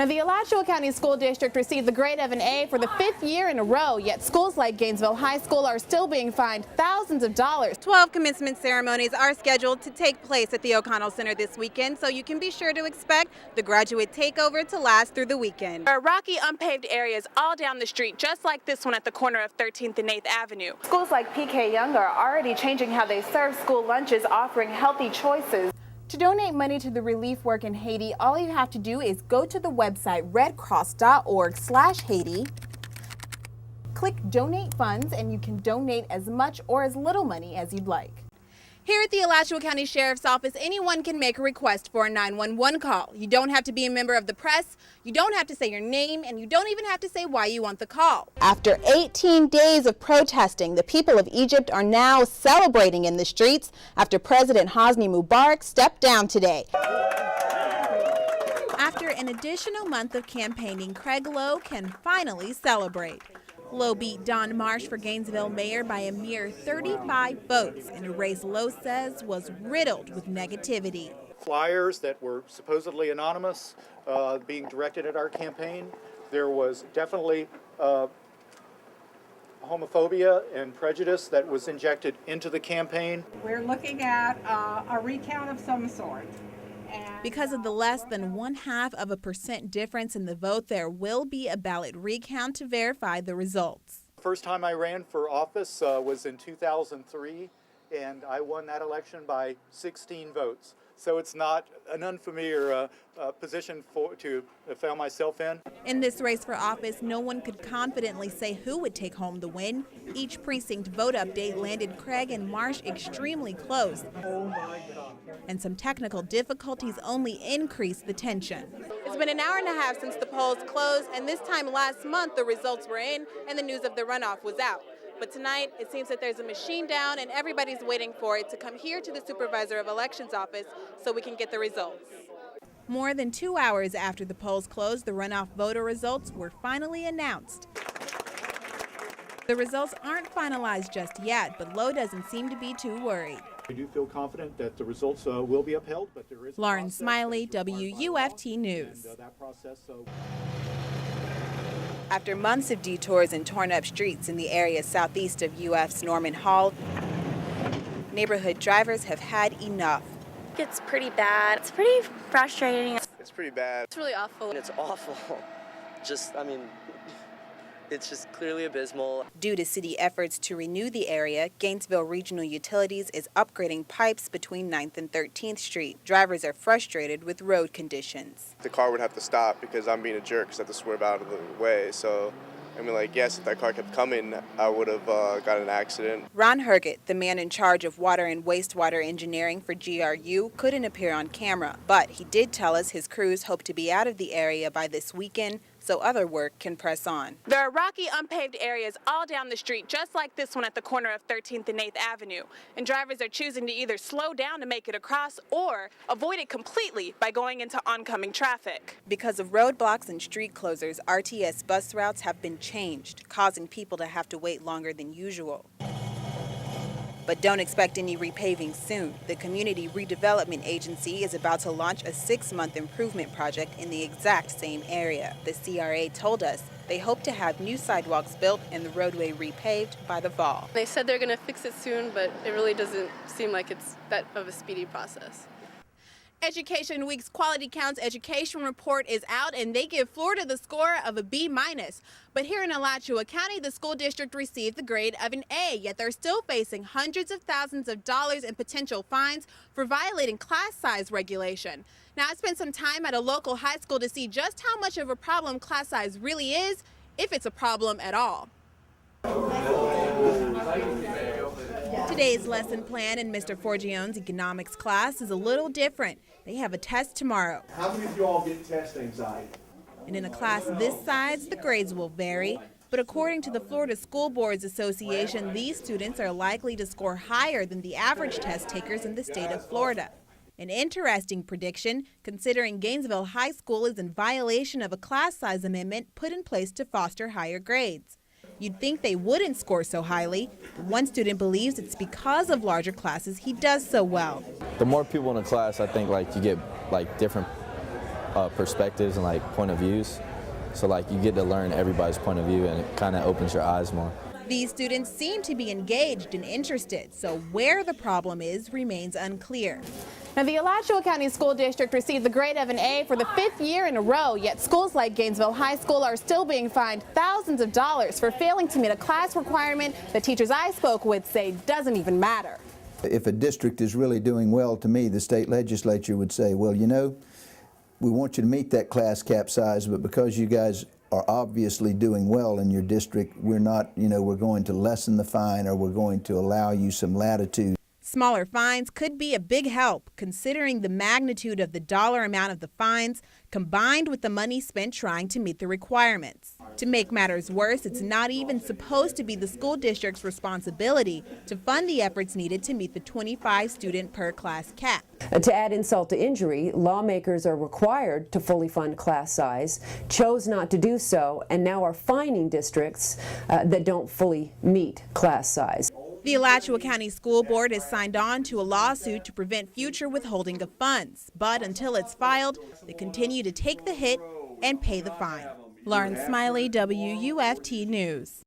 Now, the Alachua County School District received the grade of an A for the 5th year in a row, yet schools like Gainesville High School are still being fined thousands of dollars. 12 commencement ceremonies are scheduled to take place at the O'Connell Center this weekend, so you can be sure to expect the graduate takeover to last through the weekend. There are rocky, unpaved areas all down the street, just like this one at the corner of 13th and 8th Avenue. Schools like PK Young are already changing how they serve school lunches, offering healthy choices. To donate money to the relief work in Haiti, all you have to do is go to the website redcross.org/Haiti, click Donate Funds, and you can donate as much or as little money as you'd like. Here at the Alachua County Sheriff's Office, anyone can make a request for a 911 call. You don't have to be a member of the press, you don't have to say your name, and you don't even have to say why you want the call. After 18 days of protesting, the people of Egypt are now celebrating in the streets after President Hosni Mubarak stepped down today. After an additional month of campaigning, Craig Lowe can finally celebrate. Lowe beat Don Marsh for Gainesville mayor by a mere 35 votes in a race Lowe says was riddled with negativity. Flyers that were supposedly anonymous being directed at our campaign. There was definitely homophobia and prejudice that was injected into the campaign. We're looking at a recount of some sort. Because of the less than 0.5% difference in the vote, there will be a ballot recount to verify the results. First time I ran for office was in 2003, and I won that election by 16 votes. So it's not an unfamiliar position to found myself in. In this race for office, no one could confidently say who would take home the win. Each precinct vote update landed Craig and Marsh extremely close. Oh my God. And some technical difficulties only increased the tension. It's been an hour and a half since the polls closed, and this time last month the results were in and the news of the runoff was out. But tonight, it seems that there's a machine down and everybody's waiting for it to come here to the Supervisor of Elections office so we can get the results. More than 2 hours after the polls closed, the runoff voter results were finally announced. The results aren't finalized just yet, but Lowe doesn't seem to be too worried. I do feel confident that the results will be upheld, but there is Lauren Smiley, WUFT News. After months of detours and torn-up streets in the area southeast of UF's Norman Hall, neighborhood drivers have had enough. It's pretty bad. It's pretty frustrating. It's pretty bad. It's really awful. It's awful. It's just clearly abysmal. Due to city efforts to renew the area, Gainesville Regional Utilities is upgrading pipes between 9th and 13th Street. Drivers are frustrated with road conditions. The car would have to stop because I'm being a jerk because I have to swerve out of the way. So, yes, if that car kept coming, I would have got in an accident. Ron Herget, the man in charge of water and wastewater engineering for GRU, couldn't appear on camera, but he did tell us his crews hope to be out of the area by this weekend so other work can press on. There are rocky, unpaved areas all down the street, just like this one at the corner of 13th and 8th Avenue. And drivers are choosing to either slow down to make it across or avoid it completely by going into oncoming traffic. Because of roadblocks and street closures, RTS bus routes have been changed, causing people to have to wait longer than usual. But don't expect any repaving soon. The Community Redevelopment Agency is about to launch a 6-month improvement project in the exact same area. The CRA told us they hope to have new sidewalks built and the roadway repaved by the fall. They said they're going to fix it soon, but it really doesn't seem like it's that of a speedy process. Education Week's Quality Counts Education Report is out, and they give Florida the score of a B-. But here in Alachua County, the school district received the grade of an A, yet they're still facing hundreds of thousands of dollars in potential fines for violating class size regulation. Now, I spent some time at a local high school to see just how much of a problem class size really is, if it's a problem at all. Today's lesson plan in Mr. Forgione's economics class is a little different. They have a test tomorrow. How many of you all get test anxiety? And in a class this size, the grades will vary. But according to the Florida School Boards Association, these students are likely to score higher than the average test takers in the state of Florida. An interesting prediction, considering Gainesville High School is in violation of a class size amendment put in place to foster higher grades. You'd think they wouldn't score so highly, but one student believes it's because of larger classes he does so well. The more people in a class, I think you get different perspectives and like point of views. So like you get to learn everybody's point of view, and it kind of opens your eyes more. These students seem to be engaged and interested, so where the problem is remains unclear. Now, the Alachua County School District received the grade of an A for the 5th year in a row, yet schools like Gainesville High School are still being fined thousands of dollars for failing to meet a class requirement that teachers I spoke with say doesn't even matter. If a district is really doing well, to me, the state legislature would say, well, you know, we want you to meet that class cap size, but because you guys are obviously doing well in your district, we're not, you know, we're going to lessen the fine, or we're going to allow you some latitude. Smaller fines could be a big help, considering the magnitude of the dollar amount of the fines combined with the money spent trying to meet the requirements. To make matters worse, it's not even supposed to be the school district's responsibility to fund the efforts needed to meet the 25 student per class cap. To add insult to injury, lawmakers are required to fully fund class size, chose not to do so, and now are fining districts that don't fully meet class size. The Alachua County School Board has signed on to a lawsuit to prevent future withholding of funds, but until it's filed, they continue to take the hit and pay the fine. Lauren Smiley, WUFT News.